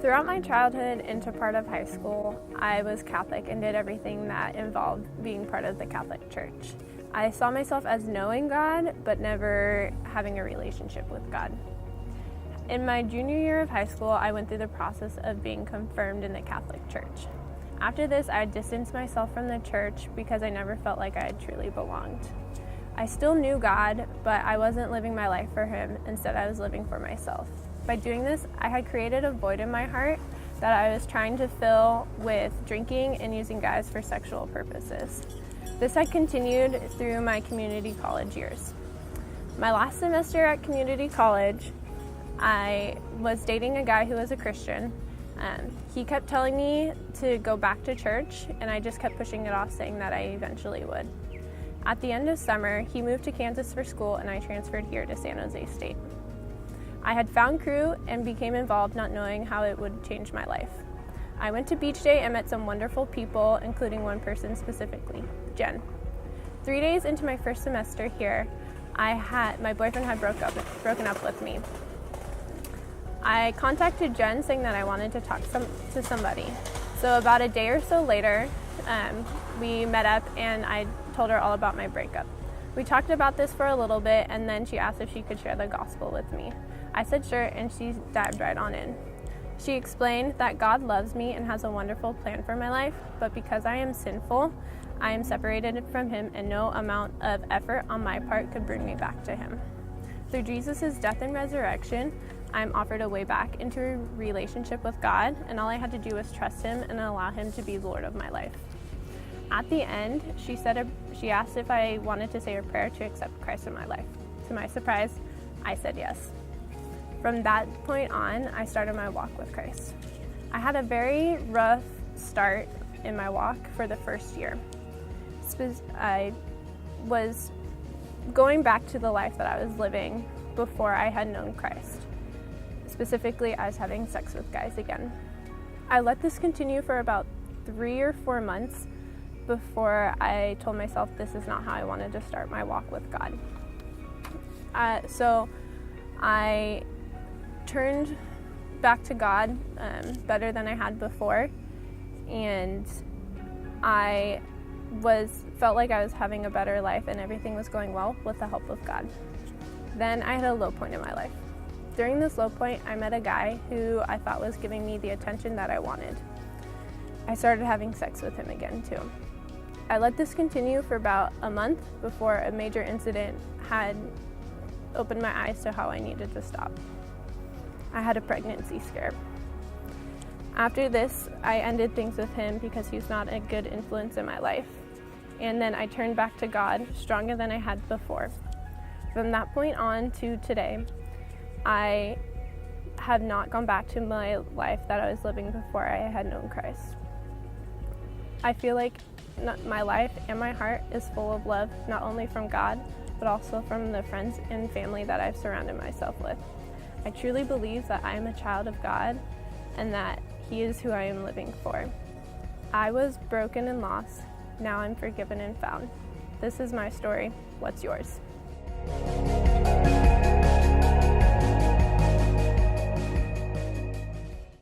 Throughout my childhood into part of high school, I was Catholic and did everything that involved being part of the Catholic Church. I saw myself as knowing God, but never having a relationship with God. In my junior year of high school, I went through the process of being confirmed in the Catholic Church. After this, I distanced myself from the church because I never felt like I had truly belonged. I still knew God, but I wasn't living my life for Him. Instead, I was living for myself. By doing this, I had created a void in my heart that I was trying to fill with drinking and using guys for sexual purposes. This had continued through my community college years. My last semester at community college, I was dating a guy who was a Christian. He kept telling me to go back to church, and I just kept pushing it off, saying that I eventually would. At the end of summer, he moved to Kansas for school, and I transferred here to San Jose State. I had found Crew and became involved, not knowing how it would change my life. I went to Beach Day and met some wonderful people, including one person specifically, Jen. 3 days into my first semester here, my boyfriend had broken up with me. I contacted Jen saying that I wanted to talk to somebody. So about a day or so later, we met up and I told her all about my breakup. We talked about this for a little bit, and then she asked if she could share the gospel with me. I said sure, and she dived right on in. She explained that God loves me and has a wonderful plan for my life, but because I am sinful, I am separated from Him, and no amount of effort on my part could bring me back to Him. Through Jesus' death and resurrection, I am offered a way back into a relationship with God, and all I had to do was trust Him and allow Him to be the Lord of my life. At the end, she asked if I wanted to say a prayer to accept Christ in my life. To my surprise, I said yes. From that point on, I started my walk with Christ. I had a very rough start in my walk for the first year. I was going back to the life that I was living before I had known Christ. Specifically, I was having sex with guys again. I let this continue for about 3 or 4 months before I told myself this is not how I wanted to start my walk with God. So I turned back to God better than I had before, and I felt like I was having a better life and everything was going well with the help of God. Then I had a low point in my life. During this low point, I met a guy who I thought was giving me the attention that I wanted. I started having sex with him again too. I let this continue for about a month before a major incident had opened my eyes to how I needed to stop. I had a pregnancy scare. After this, I ended things with him because he's not a good influence in my life. And then I turned back to God stronger than I had before. From that point on to today, I have not gone back to my life that I was living before I had known Christ. I feel like my life and my heart is full of love, not only from God, but also from the friends and family that I've surrounded myself with. I truly believe that I am a child of God and that He is who I am living for. I was broken and lost. Now I'm forgiven and found. This is my story. What's yours?